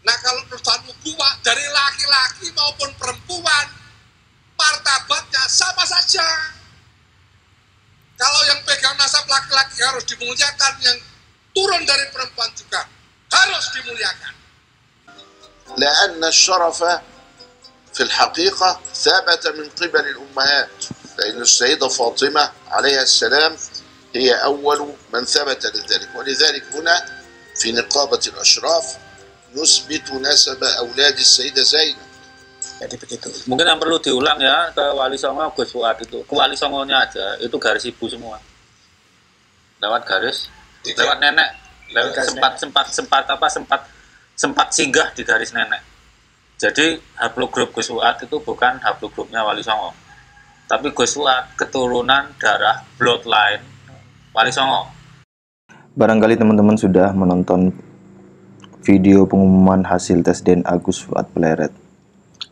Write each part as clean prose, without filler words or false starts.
Nah kalau nubuah nubuwah dari laki-laki maupun perempuan, martabatnya sama saja. Kalau yang pegang nasab laki-laki harus dimuliakan, yang turun dari perempuan juga harus dimuliakan. لأن الشرف في الحقيقة ثبت من قبل الأمهات، لأن السيدة فاطمة عليها السلام هي أول من ثبت لذلك، ولذلك هنا في نقابة الأشراف نثبت نسب أولاد السيدة زينب. Jadi begitu. Mungkin yang perlu diulang ya ke Wali Songo Gus Fuad itu, ke Wali Songonya aja itu garis ibu semua. Lewat garis, lewat nenek, sempat singgah di garis nenek. Jadi haplogrup Gus Fuad itu bukan haplogrupnya Wali Songo, tapi Gus Fuad keturunan darah bloodline Wali Songo. Barangkali teman-teman sudah menonton video pengumuman hasil tes DNA Gus Fuad Pleret.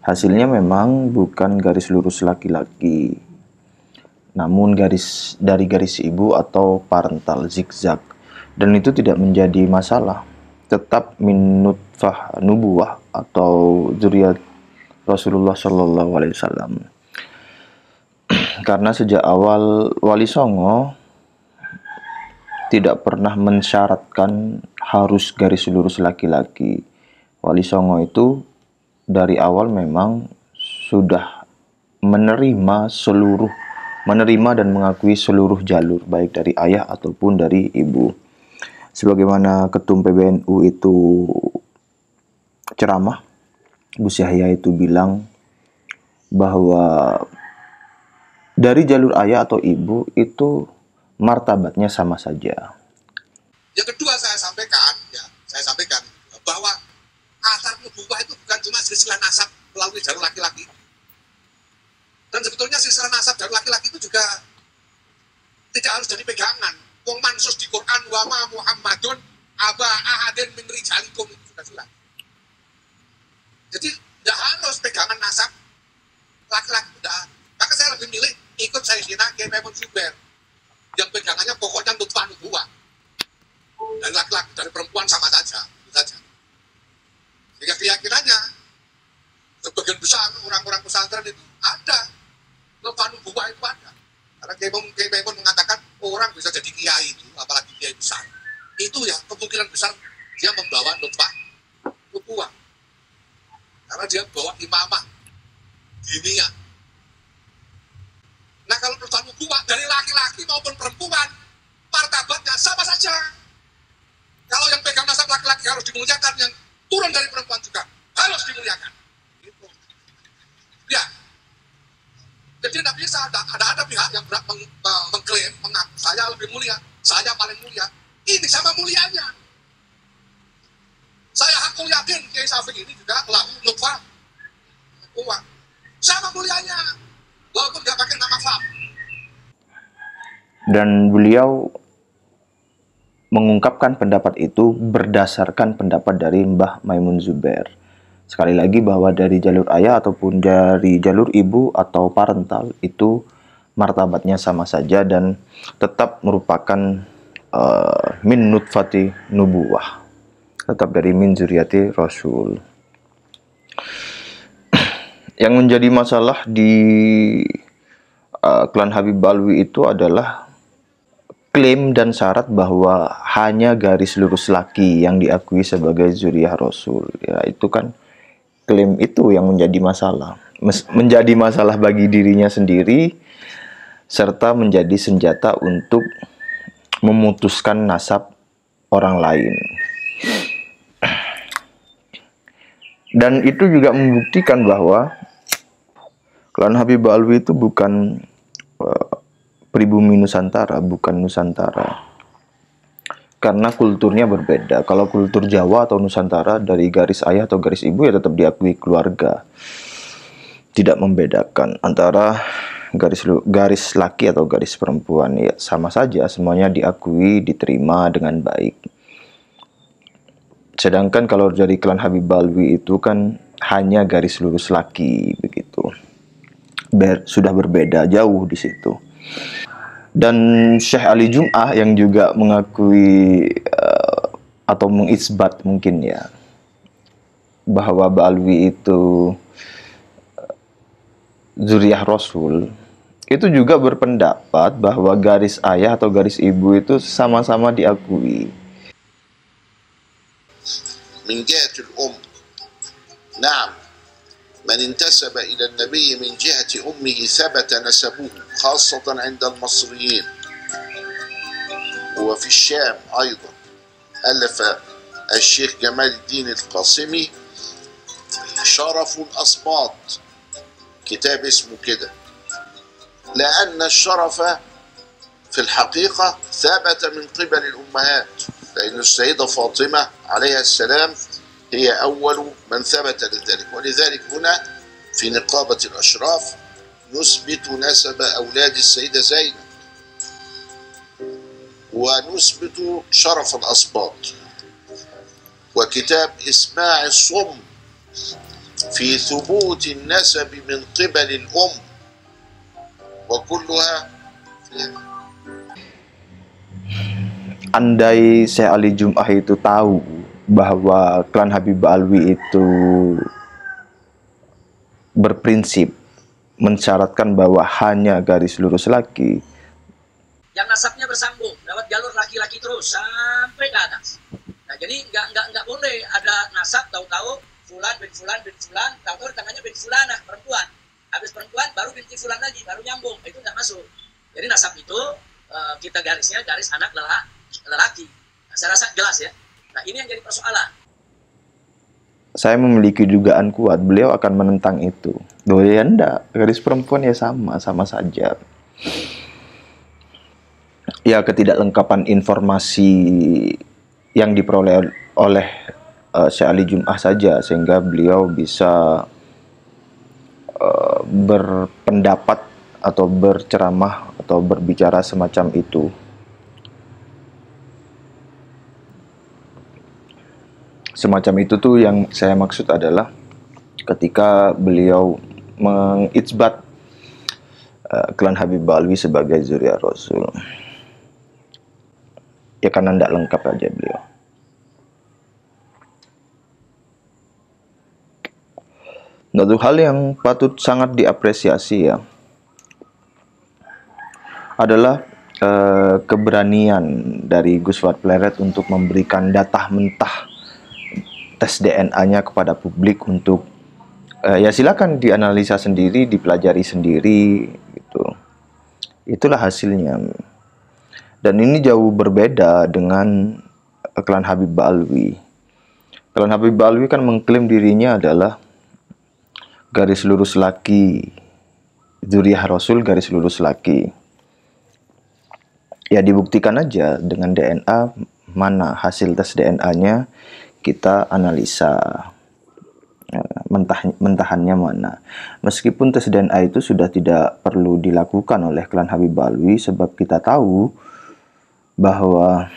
Hasilnya memang bukan garis lurus laki-laki, namun dari garis ibu atau parental zigzag, dan itu tidak menjadi masalah. Tetap min nutfah nubuwah atau zuriat Rasulullah Shallallahu Alaihi Wasallam. Karena sejak awal Wali Songo tidak pernah mensyaratkan harus garis lurus laki-laki. Wali Songo itu dari awal memang sudah menerima dan mengakui seluruh jalur, baik dari ayah ataupun dari ibu. Sebagaimana Ketum PBNU itu ceramah, Gus Yahya itu bilang bahwa dari jalur ayah atau ibu itu martabatnya sama saja. Yang kedua saya sampaikan bahwa asar nubuwah itu bukan cuma silsilah nasab melalui jalur laki-laki. Dan sebetulnya silsilah nasab jalur laki-laki itu juga tidak harus jadi pegangan. Wong mansus di Quran wa ma Muhammadun aba ahadin min rijalikum itu sudah jelas. Jadi tidak harus pegangan nasab laki-laki, tidak. Maka saya lebih milih ikut Sayyidina Kiai Maimun Zubair yang pegangannya pokoknya nutfah nubuwah. Dari laki-laki, dari perempuan sama saja, itu saja. Sehingga keyakinannya sebagian besar orang-orang pesantren itu ada nutfah nubuwah itu ada. Karena Kiai Maimun mengatakan orang bisa jadi kiai itu, apalagi kiai besar. Itu ya kemungkinan besar dia membawa nutfah nubuwah. Karena dia bawa imamah diniyah. Nah kalau nutfah nubuwah dari laki-laki maupun perempuan, martabatnya sama saja. Kalau yang pegang nasab laki-laki harus dimuliakan, yang turun dari perempuan juga harus dimuliakan. Gitu. Ya. Jadi tidak bisa ada pihak yang mengklaim, mengaku saya lebih mulia, saya paling mulia. Ini sama mulianya. Saya aku yakin Kiai Syafi'i ini juga lahu nutfah nubuwah. Sama mulianya, walaupun nggak pakai nama Fam. Dan beliau mengungkapkan pendapat itu berdasarkan pendapat dari Mbah Maimun Zubair. Sekali lagi bahwa dari jalur ayah ataupun dari jalur ibu atau parental itu martabatnya sama saja dan tetap merupakan min nutfati nubuwah, tetap dari min zuriati Rasul. Yang menjadi masalah di klan Habib Alwi itu adalah klaim dan syarat bahwa hanya garis lurus laki yang diakui sebagai zuriyah Rasul. Ya, itu kan klaim itu yang menjadi masalah bagi dirinya sendiri, serta menjadi senjata untuk memutuskan nasab orang lain. Dan itu juga membuktikan bahwa klan Habib Alwi itu bukan pribumi Nusantara, bukan Nusantara. Karena kulturnya berbeda. Kalau kultur Jawa atau Nusantara dari garis ayah atau garis ibu ya tetap diakui keluarga. Tidak membedakan antara garis laki atau garis perempuan, ya sama saja, semuanya diakui, diterima dengan baik. Sedangkan kalau dari klan Habib Alwi itu kan hanya garis lurus laki begitu. Sudah berbeda jauh di situ. Dan Syekh Ali Jum'ah yang juga mengakui atau mengisbat mungkin ya bahwa Ba'alwi itu zuriyah Rasul, itu juga berpendapat bahwa garis ayah atau garis ibu itu sama-sama diakui. من جهة الأم نعم من انتسب إلى النبي من جهة أمه ثبت نسبه خاصة عند المصريين وفي الشام أيضا. ألف الشيخ جمال الدين القاسمي شرف الأسباط، كتاب اسمه كده، لأن الشرف في الحقيقة ثبت من قبل الأمهات، لأن السيدة فاطمة عليها السلام هي أول من ثبت لذلك. ولذلك هنا في نقابة الأشراف نثبت نسب أولاد السيدة زينب ونثبت شرف الأسباط. وكتاب إسماع الصم في ثبوت النسب من قبل الأم، وكلها Andai Syekh Ali Jum'ah itu tahu bahwa klan Habib Ba'alwi itu berprinsip mensyaratkan bahwa hanya garis lurus laki, yang nasabnya bersambung lewat jalur laki-laki terus sampai ke atas. Nah, jadi nggak boleh ada nasab tahu-tahu fulan bin fulan bin fulan, tahu-tahu tangannya bin fulanah perempuan. Habis perempuan baru binti fulan lagi, baru nyambung. Itu nggak masuk. Jadi nasab itu kita garisnya garis anak lelaki. Nah, saya rasa jelas ya. Nah, ini yang jadi persoalan. Saya memiliki dugaan kuat beliau akan menentang itu. Loh ya enggak, garis perempuan ya sama saja. Ya, ketidaklengkapan informasi yang diperoleh oleh Syekh Ali Jum'ah saja, sehingga beliau bisa berpendapat atau berceramah atau berbicara semacam itu. Semacam itu tuh yang saya maksud adalah ketika beliau mengitsbat klan Habib Ba'alwi sebagai zuriyah Rasul. Ya karena tidak lengkap aja beliau. Satu hal yang patut sangat diapresiasi ya adalah keberanian dari Gus Fuad Pleret untuk memberikan data mentah tes DNA-nya kepada publik untuk ya silakan dianalisa sendiri, dipelajari sendiri gitu. Itulah hasilnya. Dan ini jauh berbeda dengan klan Habib Ba'alwi. Klan Habib Ba'alwi kan mengklaim dirinya adalah garis lurus laki, zuriyah Rasul garis lurus laki. Ya dibuktikan aja dengan DNA, mana hasil tes DNA-nya kita analisa mentahannya mana. Meskipun tes DNA itu sudah tidak perlu dilakukan oleh klan Habib Ba'alwi, sebab kita tahu bahwa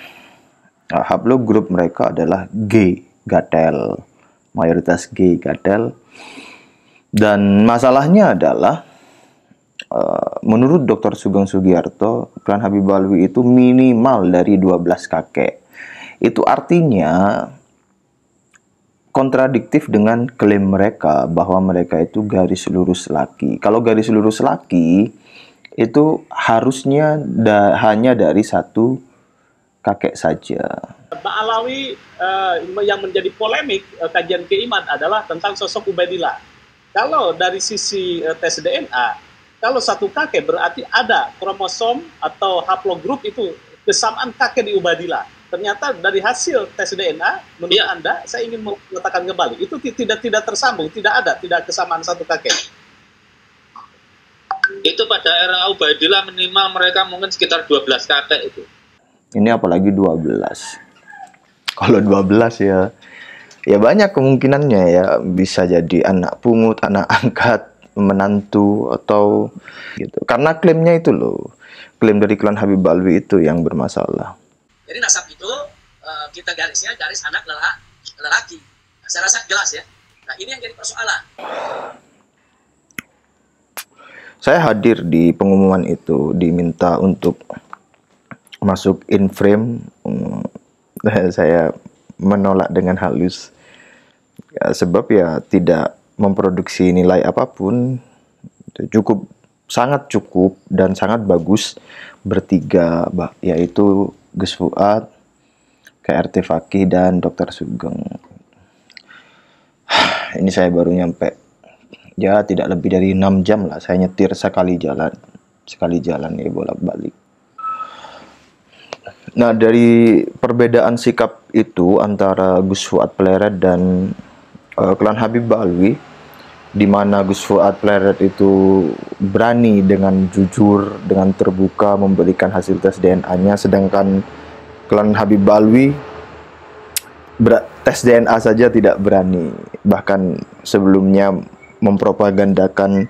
haplogrup mereka adalah G gatel, mayoritas G gatel. Dan masalahnya adalah menurut Dr. Sugeng Sugiarto, klan Habib Ba'alwi itu minimal dari 12 kakek. Itu artinya kontradiktif dengan klaim mereka bahwa mereka itu garis lurus laki. Kalau garis lurus laki itu harusnya hanya dari satu kakek saja. Ba'alawi yang menjadi polemik kajian keiman adalah tentang sosok Ubaidillah. Kalau dari sisi tes DNA, kalau satu kakek berarti ada kromosom atau haplogrup itu kesamaan kakek di Ubaidillah. Ternyata dari hasil tes DNA, menurut Anda, saya ingin mengatakan kembali, itu tidak tersambung, tidak kesamaan satu kakek. Itu pada era Ubaidillah minimal mereka mungkin sekitar 12 kakek itu. Ini apalagi 12. Kalau 12 ya banyak kemungkinannya ya, bisa jadi anak pungut, anak angkat, menantu atau gitu. Karena klaimnya itu loh, klaim dari klan Habib Ba'alwi itu yang bermasalah. Jadi nasab itu kita garisnya garis anak lelaki. Nah, saya rasa jelas ya. Nah, ini yang jadi persoalan. Saya hadir di pengumuman itu, diminta untuk masuk in frame. Saya menolak dengan halus. Ya, sebab ya tidak memproduksi nilai apapun, cukup, sangat cukup dan sangat bagus bertiga, yaitu Gus Fuad, KRT Fakih, dan Dr. Sugeng. Ini saya baru nyampe, ya tidak lebih dari 6 jam lah saya nyetir sekali jalan ya bolak-balik. Nah, dari perbedaan sikap itu antara Gus Fuad Pleret dan klan Habib Ba'alwi, di mana Gus Fuad Pleret itu berani dengan jujur, dengan terbuka memberikan hasil tes DNA-nya, sedangkan klan Habib Ba'alwi tes DNA saja tidak berani, bahkan sebelumnya mempropagandakan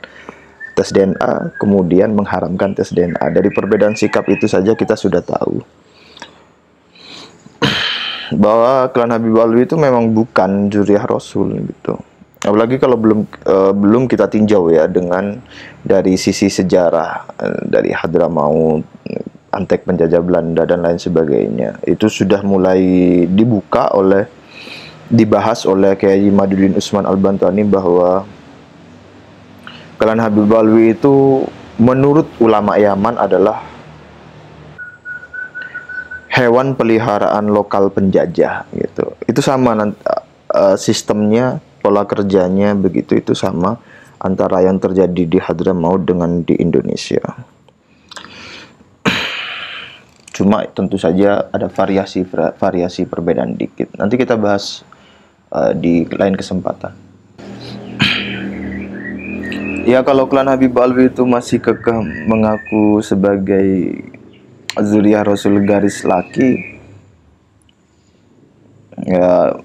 tes DNA, kemudian mengharamkan tes DNA. Dari perbedaan sikap itu saja kita sudah tahu bahwa klan Habib Ba'alwi itu memang bukan Zuriyah Rasul gitu. Apalagi kalau belum kita tinjau ya dengan dari sisi sejarah, dari Hadramaut, Antek penjajah Belanda dan lain sebagainya. Itu sudah mulai dibahas oleh Kiai Maduddin Usman Al-Bantani bahwa klan Habib Ba'alwi itu menurut ulama Yaman adalah hewan peliharaan lokal penjajah gitu. Itu sama sistemnya, pola kerjanya begitu, itu sama antara yang terjadi di Hadramaut dengan di Indonesia. Cuma tentu saja ada variasi perbedaan dikit. Nanti kita bahas di lain kesempatan. Ya, kalau klan Habib Ba'alwi itu masih kekeh mengaku sebagai Zuriyah Rasul garis laki, ya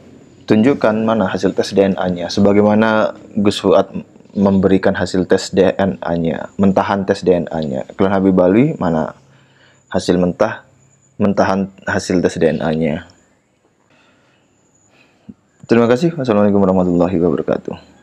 tunjukkan mana hasil tes DNA-nya. Sebagaimana Gus Fuad memberikan hasil tes DNA-nya, mentahan tes DNA-nya. Klan Habib Ba'alwi mana hasil mentahan hasil tes DNA-nya. Terima kasih. Wassalamualaikum warahmatullahi wabarakatuh.